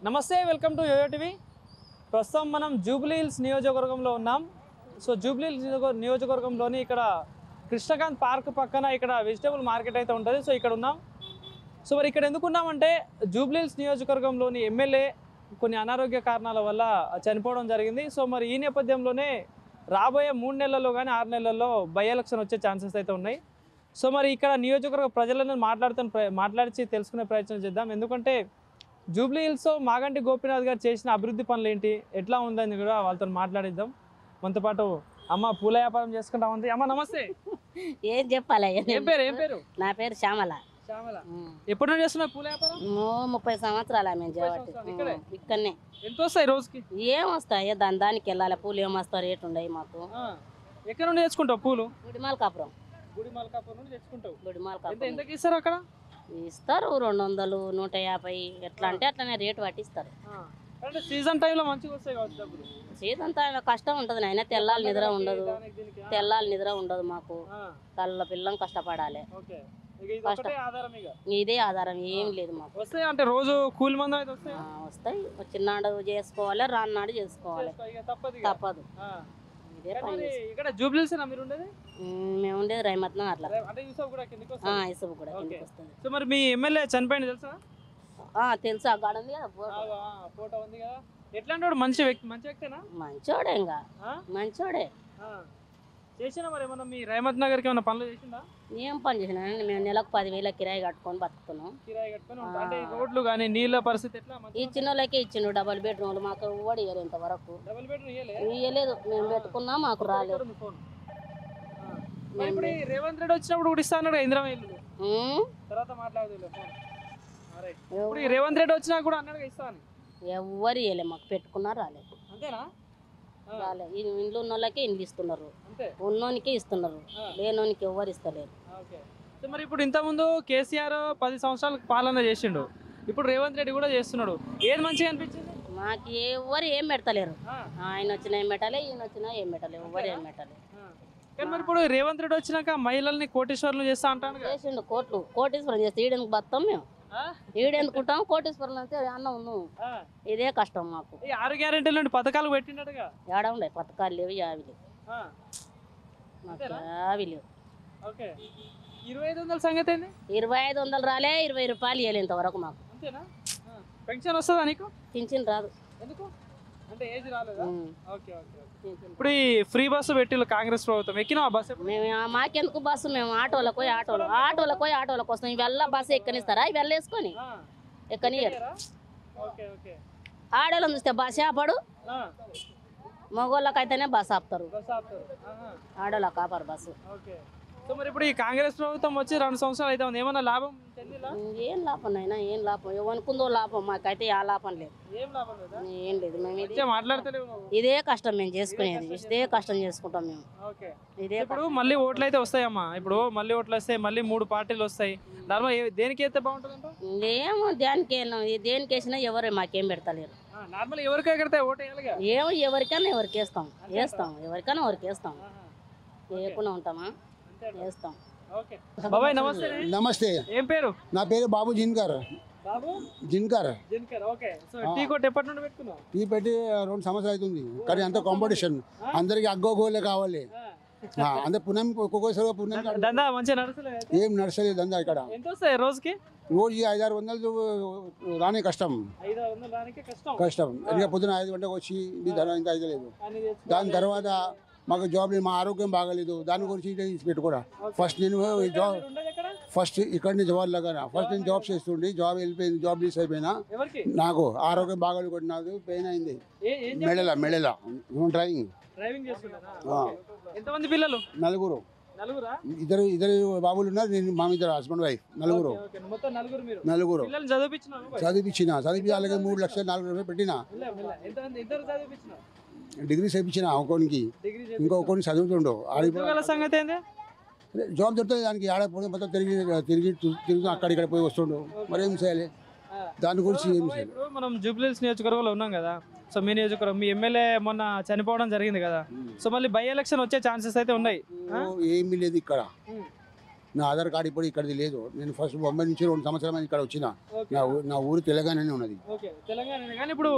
నమస్తే, welcome to yo-yo TV. ప్రస్తుతం మనం జూబ్లీ హిల్స్ నియోజకవర్గంలో ఉన్నాం. సో జూబ్లీ హిల్స్ నియోజకవర్గంలోని ఇక్కడ కృష్ణకాంత్ పార్క్ పక్కన ఇక్కడ వెజిటేబుల్ మార్కెట్ అయితే ఉంటుంది. సో ఇక్కడ ఉన్నాం. సో మరి ఇక్కడ ఎందుకు ఉన్నామంటే జూబ్లీ హిల్స్ నియోజకవర్గంలోని ఎమ్మెల్యే కొన్ని అనారోగ్య కారణాల వల్ల చనిపోవడం జరిగింది. సో మరి ఈ నేపథ్యంలోనే రాబోయే 3 నెలల్లో కానీ 6 నెలల్లో బై ఎలక్షన్ వచ్చే ఛాన్సెస్ అయితే ఉన్నాయి. సో మరి ఇక్కడ నియోజకవర్గ ప్రజలను మాట్లాడి తెలుసుకునే ప్రయత్నం చేద్దాం. ఎందుకంటే జూబ్లీ హిల్స్ మాగంటి గోపీనాథ్ గారు చేసిన అభివృద్ధి పనులు ఏంటి, ఎట్లా ఉందని కూడా వాళ్ళతో మాట్లాడిద్దాం. మనతో పాటు అమ్మ పూల వ్యాపారం చేసుకుంటా ఉంది. అమ్మ నమస్తే. ఏం చెప్పాలి? ఏం పేరు? నా పేరు శ్యామల. ఎప్పటి నుండి చేస్తున్నా పూల వ్యాపారం? 30 సంవత్సరాలు మేము చేయబట్టి ఇక్కడనే. ఎంత వస్తాయి రోజుకి? ఏం వస్తాయి దానికి వెళ్ళాలి. పూలు ఏం వస్తాయి, రేటు ఉండయి మాకు. ఎక్కడ నుండి తెచ్చుకుంటావు పూలు? గుడిమాలకాపురం. గుడిమాలకాపురం నుండి తెచ్చుకుంటావు. గుడిమాలకాపురం ఎంతకి ఇస్తారు అక్కడ? ఇస్తారు 200, 150 ఎట్లా అంటే అట్లనే రేటు పట్టిస్తారు. సీజన్ టైంలో మంచిగా వస్తాయి కావచ్చు డబ్బులు. సీజన్ టైం కష్టం ఉంటుంది నాయన. తెల్లాలి నిద్ర ఉండదు మాకు. కళ్ళ పిల్లం కష్టపడాలి. ఇదే ఆధారం, ఏం లేదు మాకు. వస్తాయి అంటే రోజు కూలి మంది అయితే వస్తాయి. వచ్చినాడు చేసుకోవాలి, రాన్నాడు చేసుకోవాలి, తప్పదు. ఇదే పని. ఇక్కడ జూబ్లీస్ మీరు ఉండేది? మేము ఉండేది రైమత్ నగర్లో. ఇసుపు కూడా కిందకి వస్తుంది. సో మరి మీ ఎమ్మెల్యే చనిపోయింది తెలుసా? తెలుసు. ఆ గాడ ఉంది కదా, ఫోటో ఉంది కదా. ఎట్లాంటి మంచి వ్యక్తేనా? మంచోడే, ఇంకా మంచోడే. చేసినా మరి ఏమన్నా మీ రైమత్ నగర్కి ఏమన్నా పనులు చేసిందా? ఏం పని చేసినా? మేము నెలకు 10,000 కిరాయి కట్టుకొని బతుకుతున్నాం. అంటే రోడ్లు కానీ నీళ్ళ పరిస్థితి ఎట్లా? ఇచ్చిన వాళ్ళకే ఇచ్చిండు డబుల్ బెడ్రూమ్. మాకు ఇవ్వడు ఇవ్వలేదు ఇంతవరకు. ఇవ్వలేదు. మేము పెట్టుకున్నా, మాకు రాలేదు. రేవంత్ రెడ్డి వచ్చినప్పుడు కూడా ఇస్తా అన్నాడు ఇందిరా ఇల్లు. తర్వాత మాట్లాడదు. రేవంత్ రెడ్డి వచ్చినా కూడా అన్నాడు ఇస్తా అని. ఎవ్వరు ఇవ్వలే మాకు. పెట్టుకున్నా రాలేదు. అంతేనా? రాలే. ఇండ్లు ఉన్న వాళ్ళకే ఇండ్లు ఇస్తున్నారు, ఉన్నోనికే ఇస్తున్నారు, లేనోనికి ఎవ్వరు ఇస్తలేరు. మరి ఇప్పుడు ఇంత ముందు కేసీఆర్ 10 సంవత్సరాలు పాలన చేసిండు, ఇప్పుడు రేవంత్ రెడ్డి కూడా చేస్తున్నాడు. ఏది మంచిగా అనిపించింది? మాకు ఎవరు ఏం పెడతలేరు. ఆయన వచ్చినా ఏం పెట్టాలి, ఈయన వచ్చినా ఏం పెట్టలేదు. ఎవరు ఏం పెట్టలేదు. కానీ మరి ఇప్పుడు రేవంత్ రెడ్డి వచ్చినాక మహిళల్ని కోటీశ్వరులు చేస్తా అంటాను. చేసిండు. కోటీశ్వరం చేస్తే ఈడెందుకు బతాం మేము? ఈడెందుకుంటాం? కోటీశ్వరం అంటే అన్నం ఉన్నాం. ఇదే కష్టం మాకు. 6 గ్యారెంటీల నుండి పథకాలు పెట్టినట్టుగా ఏడా ఉండే పథకాలు లేవు, యావి లేవు. మాకు యావి లేవు. 2500 సంగతి ఏంది? 2500 రాలే. 20 రూపాయలు ఇవ్వలే ఇంతవరకు మాకు. పెన్షన్ వస్తుందా నీకు? పింఛన్ రాదు. ఎందుకు అంటే ఏజ్ రాలేదా? ఇప్పుడు ఈ ఫ్రీ బస్సు పెట్టిల్లు కాంగ్రెస్ ప్రభుత్వం, ఎక్కినా బస్సు? మేము మాకెందుకు బస్సు? మేము ఆటోలకు పోయి ఆటోలకు వస్తాం. ఇవల్ల బస్సు ఎక్కనిస్తారా? ఇవి వేసుకొని ఎక్కనియరు. ఆడోళ్ళని చూస్తే బస్సు ఆపడు, మగోళ్ళకైతేనే బస్సు ఆపుతారు. ఆడోళ్ళకి ఆపరు బస్సు. సో మరి ఇప్పుడు ఈ కాంగ్రెస్ ప్రభుత్వం వచ్చి 2 సంవత్సరాలు అయితే ఏమన్నా లాభం? ఏం లాభం అయినా ఏం లాభం? ఎవనుకుందో లాభం. మాకైతే ఆ లాభం లేదు, ఏం లేదు. మేము ఇదే కష్టం మేము చేసుకునేది. ఇదే కష్టం చేసుకుంటాం మేము. ఇదే. ఇప్పుడు మళ్ళీ ఓట్లు అయితే వస్తాయమ్మా. ఇప్పుడు మళ్ళీ ఓట్లు వస్తాయి, మళ్ళీ 3 పార్టీలు వస్తాయి. నార్మల్ దేనికి అయితే బాగుంటుంది? ఏమో దేనికి వేసినా ఎవరు మాకేం పెడతలేరు. నార్మల్ ఎవరికై కడితే ఓటు ఏమో ఎవరికైనా ఎవరికి వేస్తాం. ఎవరికైనా ఎవరికి వేస్తాం. వేయకుండా ఉంటామా? వేస్తాం. బాబాయ్ నమస్తే. నమస్తే. ఏం పేరు? నా పేరు బాబు జిన్కర్. టీ కొట్టు ఎప్పటి నుండి పెట్టుకున్నావు? టీ పెట్టి 2 సంవత్సరాలు అవుతుంది. కానీ అంత కాంపిటీషన్, అందరికి అగ్గోగోలే కావాలి. అంటే పుణ్యం దందా మంచిగా నడుస్తలేదు. ఏం నడుస్తలేదు దందా ఇక్కడ. ఎంత వస్తాయి రోజుకి? రోజు 500-600 రానే కష్టం. ఇంకా పొద్దున 5 గంటలకు వచ్చి ధనం ఇంత అయితలేదు. దాని తర్వాత మాకు జాబ్ లేదు, మా ఆరోగ్యం బాగాలేదు. దాని గురించి పెట్టుకోరా. ఫస్ట్ ఇక్కడ నుంచి జాబ్ లాగా ఫస్ట్ నేను జాబ్ చేస్తుండే. జాబ్ వెళ్ళిపోయింది, జాబ్ లీస్ అయిపోయినా. నాకు ఆరోగ్యం బాగాలేదు, నాకు పెయిన్ అయింది మెడల డ్రైవింగ్. ఎంతమంది పిల్లలు? 4. ఇద్దరు బాబులు ఉన్నారు. నేను మా ఇద్దరు హస్బెండ్ వైఫ్. 4. చదివించిన అలాగే 3 లక్షలు 4 రూపాయలు పెట్టినా. డిగ్రీ చేయించిన ఒకరికి, ఇంకొకరికి చదువుతుండో. జాబ్ దొరుకుతుంది దానికి. ఆడపోతే మొత్తం తిరిగి అక్కడిక్కడ పోయి వస్తుండో. మరి ఏం చేయాలి? దాని గురించి ఏం చేయాలి? మనం జూబ్లీ హిల్స్ నియోజకవర్గంలో ఉన్నాం కదా. సో మీ నియోజకవర్గం, మీ ఎమ్మెల్యే మొన్న చనిపోవడం జరిగింది కదా. సో మళ్ళీ బై ఎలక్షన్ వచ్చే ఛాన్సెస్ అయితే ఉన్నాయి. ఏమీ లేదు ఇక్కడ. నా ఆధార్ కార్డు ఇప్పుడు ఇక్కడిది లేదు. నేను ఫస్ట్ బొంబాయి నుంచి 2 సంవత్సరాలు ఇక్కడ వచ్చిన. ఓకే. నా ఊరు తెలంగాణనే ఉన్నది. ఓకే తెలంగాణ కానీ ఇప్పుడు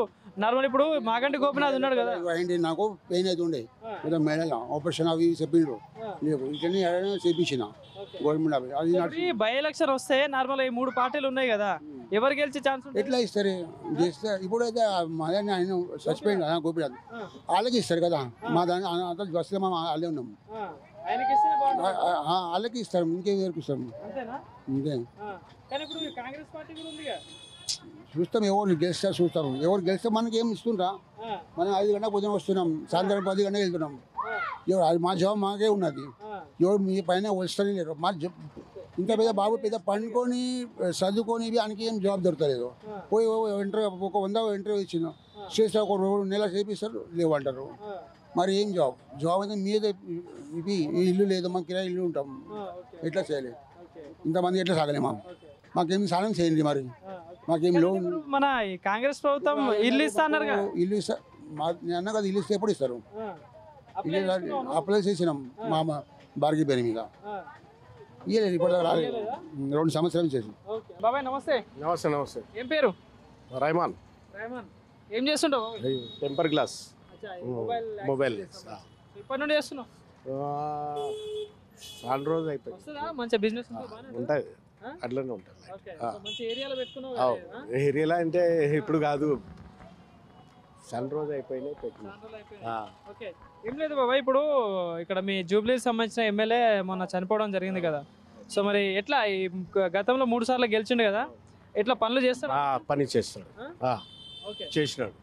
నార్మల్ ఇప్పుడు మాగంటి గోపినాథ్ ఉన్నాడు కదా అయింది నాకు పెయిన్ అవుతుండే ఆ. ఏదో మెడల ఆపరేషన్ అవి చెప్పిండ్రు. ఆ. లేవు ఇంటనే ఏడైనా చేపించిన ఓకే. గవర్నమెంట్ అది ఇప్పుడు ఈ బై ఎలక్షన్ వస్తే నార్మల్ ఈ 3 పార్టీలు ఉన్నాయి కదా ఎవరు గెలిచే ఛాన్స్ ఉంటుంది ఎట్లా ఇస్తారు చేస్తే ఇప్పుడు అయితే మాదని ఆయన సస్పెండ్ కదా గోపినాథ్ వాళ్ళకి ఇస్తారు కదా. మా దాని అంతా వస్తే మేము వాళ్ళే ఉన్నాం. ఆయనకి ఇస్తే బాగుంటుంది వాళ్ళకి ఇస్తారు ఇంకేం ఎవరికి ఇస్తాం అంతేనా ఇంకే కానీ ఇప్పుడు కాంగ్రెస్ పార్టీ కూడా ఉందిగా చూస్తాం. ఎవరు గెలిస్తే చూస్తాం. ఎవరు గెలిస్తే మనకి ఏం ఇస్తుండ్రా. మనం 5 గంటలకు పొద్దున వస్తున్నాం, సాయంత్రం 10 గంటలకు వెళ్తున్నాం. ఎవరు అది మా జాబ్ మాకే ఉన్నది. ఎవరు మీ పైన వస్తూనే లేరు. మా ఇంత పెద్ద బాబు పెద్ద పండుకొని చదువుకొని ఆయనకి ఏం జాబ్ దొరకలేదు. పోయి ఇంటర్వ్యూ ఒక 100 ఇంటర్వ్యూ ఇచ్చిన చేస్తే ఒక 2 నెలలు చేపిస్తారు లేవంటారు. మరి ఏం జాబ్ అయితే మీద ఇది ఇల్లు లేదు, మాకు కిరాయి ఇల్లు ఉంటాం. ఎట్లా చేయలేదు ఇంతమంది ఎట్లా సాగలేమా? మాకేం సాధన చేయండి. మరి మాకేం లోన్ మన ఈ కాంగ్రెస్ ప్రభుత్వం ఇల్లు ఇస్తా అన్నారు ఇల్లు ఇస్తా నేను అన్న కదా. ఇల్లు ఇస్తే ఎప్పుడు ఇస్తారు? అప్లై చేసినాం మా భార్గవి పేరు మీద. ఇయ్యలేదు ఇప్పుడు రాలేదు. 2 సంవత్సరాలు చేసి. బాబాయ్ నమస్తే. నమస్తే నమస్తే. ఏం పేరు? రైమాన్. రైమాన్ ఏం చేస్తుంటావు? టెంపర్ గ్లాస్ మొబైల్ ఇప్పటి నుండి చేస్తున్నావు? చాలా రోజు అయిపోయింది. వస్తుందా మంచి బిజినెస్ ఉంటుంది అట్లనే ఉంటుంది. మంచి ఏరియాలో పెట్టుకున్నావు. ఏరియాలో అంటే ఇప్పుడు కాదు, చాలా రోజు అయిపోయినాయి పెట్టినా. ఓకే ఏం లేదు బాబాయ్, ఇప్పుడు ఇక్కడ మీ జూబ్లీకి సంబంధించిన ఎమ్మెల్యే మొన్న చనిపోవడం జరిగింది కదా. సో మరి ఎట్లా ఈ గతంలో 3 సార్లు గెలిచిండు కదా, ఎట్లా పనులు చేస్తాడు? పని చేస్తాడు. చేసినాడు.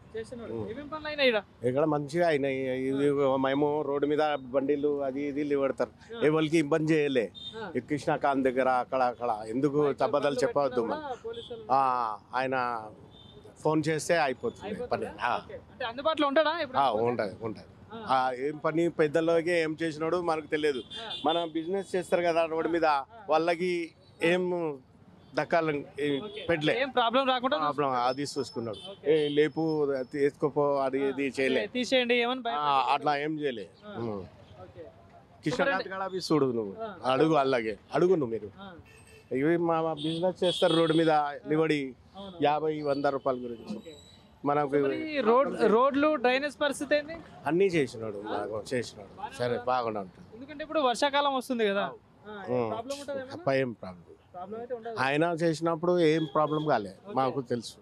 ఏమేం పనులు అయినాయి ఇక్కడ? ఇక్కడ మంచిగా అయినాయి. ఇది మేము రోడ్డు మీద బండిలు అది ఇది పెడతారు. ఎవరికి ఇబ్బంది చేయలే. ఈ కృష్ణాకాంత్ దగ్గర అక్కడ ఎందుకు తప్పదలు చెప్పవద్దు. ఆయన ఫోన్ చేస్తే అయిపోతుంది పని. అంటే అందుబాటులో ఉంటాడా? ఉంటుంది. ఏం పని పెద్దలకి ఏం చేసినాడు మనకు తెలియదు. మనం బిజినెస్ చేస్తారు కదా రోడ్డు మీద, వాళ్ళకి ఏం దక్కాలని పెట్టలే. ప్రాబ్లం రాకుండా ప్రాబ్లం అది చూసుకున్నాడు. లేపు తీసుకోపో అది ఇది చేయలే, తీసేయండి ఏమని అట్లా ఏం చేయలే. కృష్ణకాంత్ కూడా అవి చూడు నువ్వు, అడుగు అలాగే అడుగు నువ్వు. మీరు ఇవి మా బిజినెస్ చేస్తారు రోడ్డు మీద నిలబడి 50-100 రూపాయల గురించి. మనకు రోడ్లు డ్రైనేజ్ పరిస్థితి ఏంది? అన్నీ చేసినాడు. సరే బాగుండా ఉంటుంది. ఎందుకంటే ఇప్పుడు వర్షాకాలం వస్తుంది కదా. ఏం ప్రాబ్లం ఆయన చేసినప్పుడు ఏం ప్రాబ్లం కాలే, మాకు తెలుసు.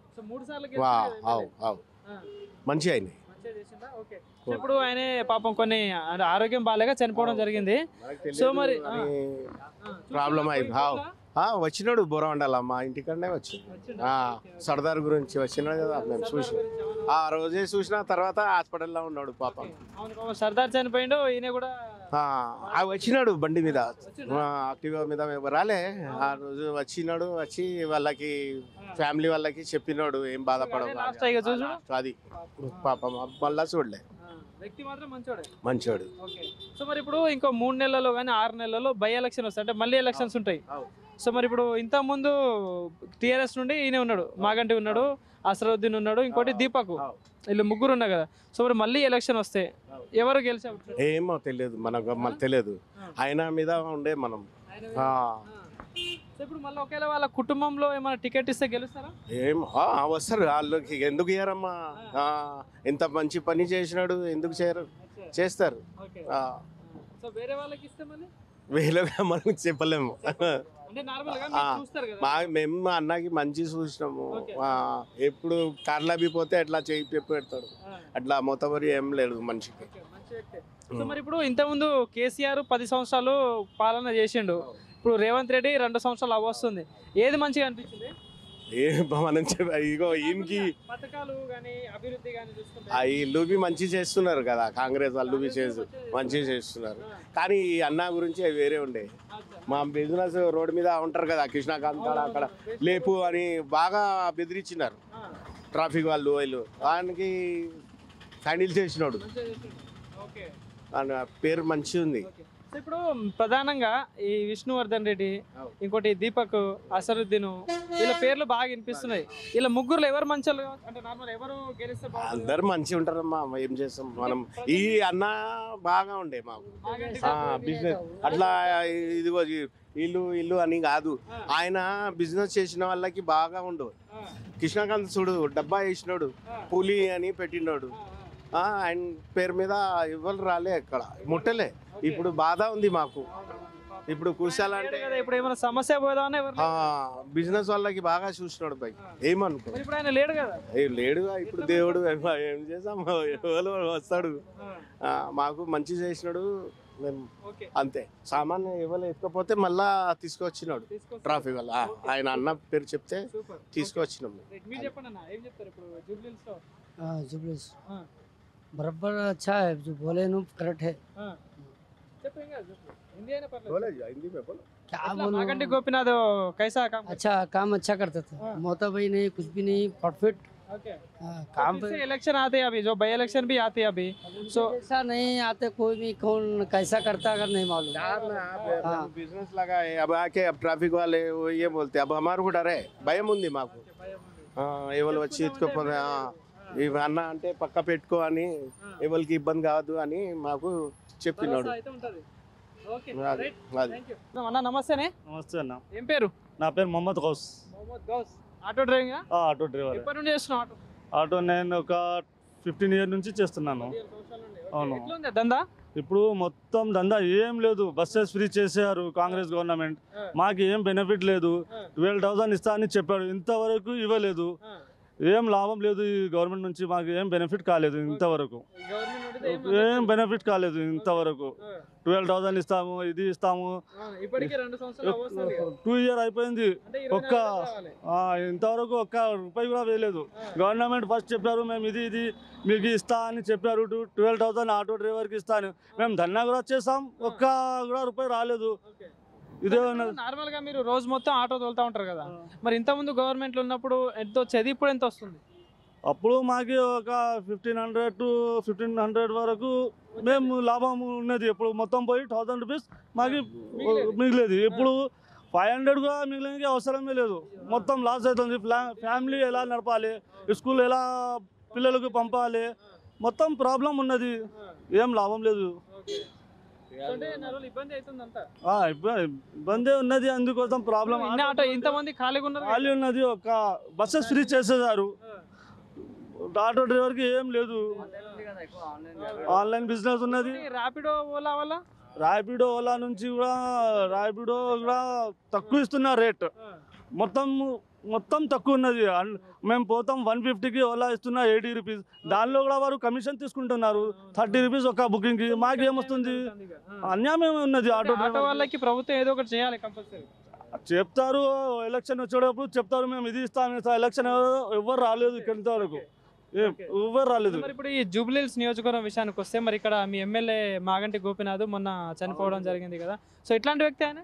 మంచి అయినాయి. ఇప్పుడు ఆయన పాపం కొన్ని ఆరోగ్యం బాగాలేక చనిపోవడం జరిగింది. సో మరి ప్రాబ్లం అయింది. వచ్చినాడు బోరవండాల మా ఇంటికన్నా వచ్చింది. సర్దార్ గురించి వచ్చినాడు కదా, మేము చూసి ఆ రోజే చూసిన తర్వాత హాస్పిటల్లో ఉన్నాడు పాపం. సర్దార్ చనిపోయిండు, ఈయన కూడా వచ్చినాడు బండి మీద, యాక్టివా మీద రాలే. ఆ రోజు వచ్చినాడు. వచ్చి వాళ్ళకి ఫ్యామిలీ వాళ్ళకి చెప్పినాడు ఏం బాధపడవు అది. పాపం మళ్ళా చూడలే. వ్యక్తి మాత్రం మంచోడు. సో మరి ఇప్పుడు ఇంకో 3 నెలల్లో కానీ 6 నెలల్లో బై ఎలక్షన్ వస్తాయి, అంటే మళ్ళీ ఎలక్షన్స్ ఉంటాయి. సో మరి ఇప్పుడు ఇంత ముందు టీఆర్ఎస్ నుండి ఈయన ఉన్నాడు, మాగంటి ఉన్నాడు, అసరుద్దీన్ ఉన్నాడు, ఇంకోటి దీపక్, వీళ్ళు 3 ఉన్నారు కదా. సో మరి మళ్ళీ ఎలక్షన్ వస్తే ఎవరు గెలిచే? ఏమో తెలియదు మనకు తెలియదు. ఆయన మీద ఉండే మనం. ఇప్పుడు మళ్ళీ ఒకవేళ వాళ్ళ కుటుంబంలో ఏమైనా టికెట్ ఇస్తే గెలుస్తారా? వస్తారు వాళ్ళకి. ఎందుకు చేయరమ్మా? ఎంత మంచి పని చేసినాడు, ఎందుకు చేయరు? చేస్తారు. వేరే వాళ్ళకి ఇస్తే వేరేగా మనం చెప్పలేము. మేము మా అన్నకి మంచి చూసినాము. ఎప్పుడు కార్లబి పోతే ఎట్లా చేయి పెడతాడు, అట్లా మొత్తవరి ఏం లేదు మనిషికి. సో మరి ఇప్పుడు ఇంతకుముందు కేసీఆర్ 10 సంవత్సరాలు పాలన చేసిండు, ఇప్పుడు రేవంత్ రెడ్డి 2 సంవత్సరాలు అవ్వస్తుంది. ఏది మంచిగా అనిపించింది? మనం ఇగో ఈయనకి ఇల్లు మంచి చేస్తున్నారు కదా, కాంగ్రెస్ వాళ్ళు మంచిగా చేస్తున్నారు. కానీ ఈ అన్న గురించి అవి వేరే ఉండే. మా బిజినెస్ రోడ్డు మీద ఉంటారు కదా కృష్ణాకాంత్ అక్కడ లేపు అని బాగా బెదిరించినారు ట్రాఫిక్ వాళ్ళు. దానికి హ్యాండిల్ చేసినాడు. పేరు మంచిగా ఉంది. సో ఇప్పుడు ప్రధానంగా ఈ విష్ణువర్ధన్ రెడ్డి, ఇంకోటి దీపక్, అసరుద్దీన్, వీళ్ళ పేర్లు బాగా వినిపిస్తున్నాయి. వీళ్ళ ముగ్గురులో ఎవరు మంచోళ్ళు అంటే నార్మల్ ఎవరు గెలిస్తే బాగుంటుంది? అందరు మంచిగా ఉంటారమ్మా, ఏం చేస్తాం మనం. ఈ అన్న బాగా ఉండే మాకు బిజినెస్ అట్లా. ఇదిగో ఇల్లు ఇల్లు అని కాదు, ఆయన బిజినెస్ చేసిన వాళ్ళకి బాగా ఉండు. కృష్ణకాంత్ చూడు డబ్బా వేసినాడు, పులి అని పెట్టినాడు. ఆయన పేరు మీద ఎవరు రాలే, ఎక్కడ ముట్టలే. ఇప్పుడు బాధ ఉంది మాకు. ఇప్పుడు కూర్చోాలంటే ఇప్పుడు ఏమైనా సమస్య పోదామని ఎవరు బిజినెస్ వాళ్ళకి బాగా చూసినాడు బై. ఏమనుకో ఇప్పుడు ఆయన లేడు కదా, లేడుగా. ఇప్పుడు దేవుడు ఏం చేసాం, ఎవరు వస్తాడు. మాకు మంచి చేసినాడు మేము అంతే. సామాన్య ఎవరు ఎక్కకపోతే మళ్ళా తీసుకొచ్చినాడు ట్రాఫిక్ వల్ల. ఆయన అన్న పేరు చెప్తే తీసుకొచ్చినాం. మీరు చెప్పండి అన్న, ఏం చెప్తారు ఇప్పుడు జూబ్లీహిల్స్ లో? जुबलीस बराबर अच्छा है, जो बोले नो करेक्ट है। क्या बोलूं, मागंटी गोपीनाथ कैसा काम? अच्छा काम अच्छा करते थे, मोता भाई नहीं कुछ भी नहीं, परफेक्ट काम पे। इलेक्शन आते हैं अभी, जो बाई इलेक्शन भी आते हैं अभी, सो ऐसा नहीं आते कोई भी, कौन कैसा करता अगर नहीं मालूम। बिजनेस लगा है अब आके, अब ट्रैफिक वाले वो ये बोलते अब हमारे को डर है, భయం ఉంది మాకు. ఎవరు వచ్చి ఎత్తుకోపోతే ఇవి అన్న అంటే పక్క పెట్టుకో అని, ఎవరికి ఇబ్బంది కాదు అని మాకు చెప్పినాడు. అన్న నమస్తేనే. నమస్తే అన్న, ఏం పేరు? నా పేరు Mohammad Ghouse. Auto driving? Auto driver. ఎప్పటి నుండి చేస్తున్నావు ఆటో? ఆటో నేను ఒక 15 ఇయర్ నుంచి చేస్తున్నాను. అవును. ఎట్లుంది దందా? ఇప్పుడు మొత్తం దందా ఏం లేదు, బస్సెస్ ఫ్రీ చేశారు కాంగ్రెస్ గవర్నమెంట్. మాకు ఏం బెనిఫిట్ లేదు. 12,000 ఇస్తా అని చెప్పాడు, ఇంతవరకు ఇవ్వలేదు. ఏం లాభం లేదు ఈ గవర్నమెంట్ నుంచి, మాకు ఏం బెనిఫిట్ కాలేదు ఇంతవరకు. ఏం బెనిఫిట్ కాలేదు ఇంతవరకు. 12,000 ఇస్తాము, ఇది ఇస్తాము. 2 ఇయర్ అయిపోయింది, ఇంతవరకు ఒక్క రూపాయి కూడా వేయలేదు. గవర్నమెంట్ ఫస్ట్ చెప్పారు మేము ఇది ఇది మీకు ఇస్తా అని చెప్పారు, 12,000 ఆటో డ్రైవర్కి ఇస్తాను. మేము ధర్నా కూడా చేసాం, ఒక్క కూడా రూపాయి రాలేదు. ఇదే నార్మల్ గా మీరు రోజు మొత్తం ఆటో తోలుతా ఉంటారు కదా, మరి ఇంత ముందు గవర్నమెంట్ లో ఉన్నప్పుడు ఎంత వచ్చేది, ఇప్పుడు ఎంత వస్తుంది? అప్పుడు మాకు ఒక 1,500 to 1,500 వరకు మేము లాభం ఉన్నది. ఇప్పుడు మొత్తం పోయి 1,000 రూపీస్ మాకు మిగిలేదు. ఇప్పుడు 500 కూడా మిగిలినకి అవసరమే లేదు, మొత్తం లాస్ అవుతుంది. ఫ్యామిలీ ఎలా నడపాలి, స్కూల్ ఎలా పిల్లలకు పంపాలి, మొత్తం ప్రాబ్లం ఉన్నది, ఏం లాభం లేదు. ఇబ్బంది ఉన్నది, అందుకోసం ప్రాబ్లం. ఇంతమంది ఖాళీ ఉన్నది, ఒక బస్సెస్ ఫ్రీ చేసేసారు. ఆటో డ్రైవర్ కి ఏం లేదు, ఆన్లైన్ బిజినెస్ ఉన్నది. ర్యాపిడో ఓలా వల్ల, ర్యాపిడో ఓలా నుంచి కూడా ర్యాపిడో కూడా తక్కువ ఇస్తున్నారు రేట్, మొత్తం తక్కువ ఉన్నది. మేము పోతాం 150కి, ఓలా ఇస్తున్నా 80 రూపీస్. దానిలో కూడా వారు కమిషన్ తీసుకుంటున్నారు 30 రూపీస్ ఒక బుకింగ్ కి. మాకేమొస్తుంది, అన్యాయం ఉన్నది. ఆటో వాళ్ళకి ప్రభుత్వం ఏదో ఒకటి చేయాలి కంపల్సరీ. చెప్తారు, ఎలక్షన్ వచ్చేటప్పుడు చెప్తారు మేము ఇది ఇస్తాం. ఎలక్షన్ ఎవరు రాలేదు ఇక్కడి వరకు, ఎవరు రాలేదు. మరి ఇప్పుడు ఈ జూబ్లీహిల్స్ నియోజకవర్గం విషయానికి వస్తే, మరి ఇక్కడ మీ ఎమ్మెల్యే మాగంటి గోపీనాథ్ మొన్న చనిపోవడం జరిగింది కదా, సో ఇట్లాంటి వ్యక్తి ఆయన?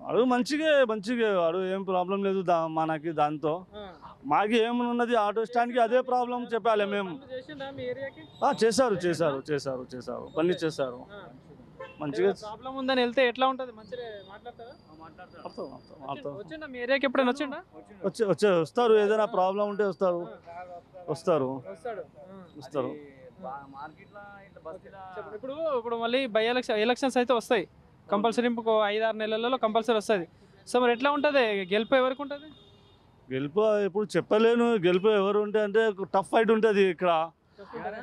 అడు మంచిగా వాడు ఏం ప్రాబ్లం లేదు మనకి. దాంతో మాకు ఏమున్నది, ఆటో స్టాండ్కి అదే ప్రాబ్లం చెప్పాలి మేము. చేశారు పని చేశారు మంచిగా. ప్రాబ్లం ఉందని వెళ్తే ఎట్లా ఉంటుంది, మంచిగా మాట్లాడతారా? మీ ఏరియాకి ఎప్పుడైనా వస్తారు, ఏదైనా ప్రాబ్లం ఉంటే వస్తారు. ఇప్పుడు మళ్ళీ బై ఎలక్షన్స్ అయితే వస్తాయి కంపల్సరీ, ఇంకో 5-6 నెలలలో కంపల్సరీ వస్తుంది. సో మరి ఎట్లా ఉంటుంది, గెలుపు ఎవరికి ఉంటుంది? గెలుపు ఇప్పుడు చెప్పలేను. గెలుపు ఎవరు ఉంటే అంటే టఫ్ ఫైట్ ఉంటుంది ఇక్కడ,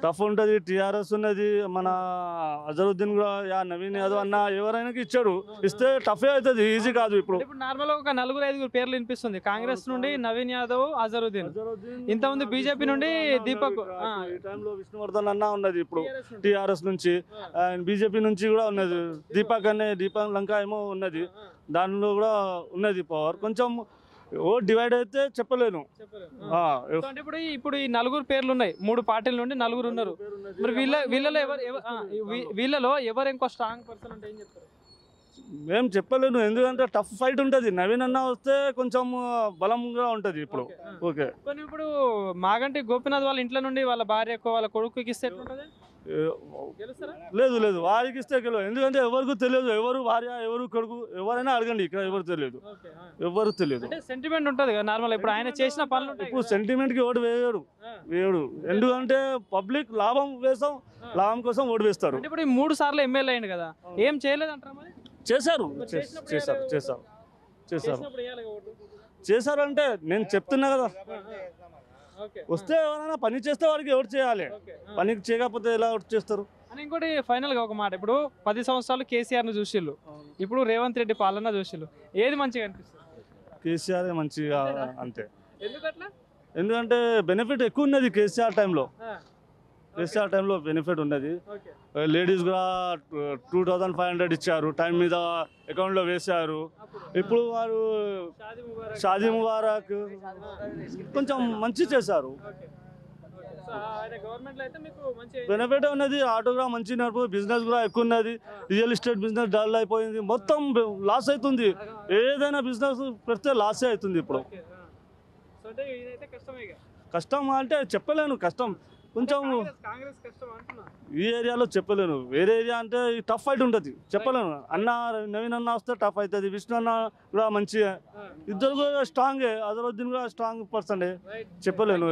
టఫ్ ఉంటుంది. టీఆర్ఎస్ ఉన్నది, మన అజరుద్దీన్ కూడా, నవీన్ యాదవ్ అన్న ఎవరైనా ఇచ్చాడు, ఇస్తే టఫే అవుతుంది, ఈజీ కాదు. ఇప్పుడు నార్మల్ గా ఒక 4-5 పేర్లు వినిపిస్తుంది. కాంగ్రెస్ నుండి నవీన్ యాదవ్, అజరుద్దీన్, ఇంతమంది బీజేపీ నుండి దీపక్, ఈ టైంలో విష్ణువర్ధన్ అన్న ఉన్నది ఇప్పుడు టీఆర్ఎస్ నుంచి. బీజేపీ నుంచి కూడా ఉన్నది దీపక్ లంక ఏమో ఉన్నది, దానిలో కూడా ఉన్నది పవర్. కొంచెం ఓట్ డివైడ్ అయితే చెప్పలేను. ఇప్పుడు ఈ 4 పేర్లు ఉన్నాయి, 3 పార్టీల నుండి 4 ఉన్నారు. మరి వీళ్ళలో ఎవరు ఇంకో స్ట్రాంగ్ పర్సన్ అంటే ఏం చెప్తారు? మేము చెప్పలేను, ఎందుకంటే టఫ్ ఫైట్ ఉంటుంది. నవీన్ అన్న వస్తే కొంచెం బలంగా ఉంటుంది ఇప్పుడు. ఓకే, ఇప్పుడు మాగంటి గోపీనాథ్ వాళ్ళ ఇంట్లో నుండి వాళ్ళ భార్యకు వాళ్ళ కొడుకుకి ఇస్తే ఎట్లుంటుంది? గెలుస్తారా? లేదు లేదు వారికి ఇస్తే గెలవు. ఎందుకంటే ఎవరికి తెలియదు, ఎవరు భార్య ఎవరు కొడుకు ఎవరైనా అడగండి, ఇక్కడ ఎవరు తెలియదు, ఓకే, ఎవరు తెలియదు. అంటే సెంటిమెంట్ ఉంటుంది కదా నార్మల్. ఇప్పుడు ఆయన చేసిన పనులు ఉంటాయి ఇప్పుడు కదా. సెంటిమెంట్కి ఓటు వేయడు. ఎందుకంటే పబ్లిక్ లాభం కోసం ఓటు వేస్తారు. అంటే ఇప్పుడు ఈ 3 సార్లు ఎమ్మెల్యే అయింది కదా, ఏం చేయలేదంటారా మరి? చేశారు చేసినప్పుడు చేశారు వేయాలి చేశారు చేశారు చేసినప్పుడు వేయాలి కదా ఓటు. చేశారంటే నేను చెప్తున్నా కదా, ఓకే, వస్తే ఎవరైనా పని చేస్తే వాడికి ఓటు చేయాలి, ఓకే. పని చేయకపోతే ఎలా ఓటు చేస్తారు? అని ఇంకోటి ఫైనల్ గా ఒక మాట, ఇప్పుడు 10 సంవత్సరాలు కేసీఆర్ ను చూసిళ్ళు, ఇప్పుడు రేవంత్ రెడ్డి పాలన చూసిళ్ళు, ఏది మంచిగా అనిపిస్తుంది? కేసీఆర్ మంచిగా అంతే. ఎందుకట్లా? ఎందుకంటే బెనిఫిట్ ఎక్కువ ఉన్నది కేసీఆర్ టైంలో. కేసీఆర్ టైంలో బెనిఫిట్ ఉన్నది. ఓకే, లేడీస్ కూడా 2500 ఇచ్చారు, టైం మీద అకౌంట్లో వేశారు. ఇప్పుడు వారు షాదీ ముబారక్ కొంచెం మంచి చేశారు. బెనిఫిట్ ఉన్నది. ఆటో కూడా మంచి నడుపు, బిజినెస్ కూడా ఎక్కువ ఉన్నది. రియల్ ఎస్టేట్ బిజినెస్ డల్ అయిపోయింది, మొత్తం లాస్ అవుతుంది. ఏదైనా బిజినెస్ పెడితే లాసే అవుతుంది ఇప్పుడు. కష్టం అంటే చెప్పలేను, కష్టం కొంచెం ఈ ఏరియాలో చెప్పలేను. వేరే ఏరియా అంటే టఫ్ ఫైట్ ఉంటుంది, చెప్పలేను. నవీన్ అన్న వస్తే టఫ్ అవుతుంది, విష్ణు అన్న కూడా మంచిగా, ఇద్దరు కూడా స్ట్రాంగే, అజరుద్దీన్ కూడా స్ట్రాంగ్ పర్సన్, చెప్పలేను.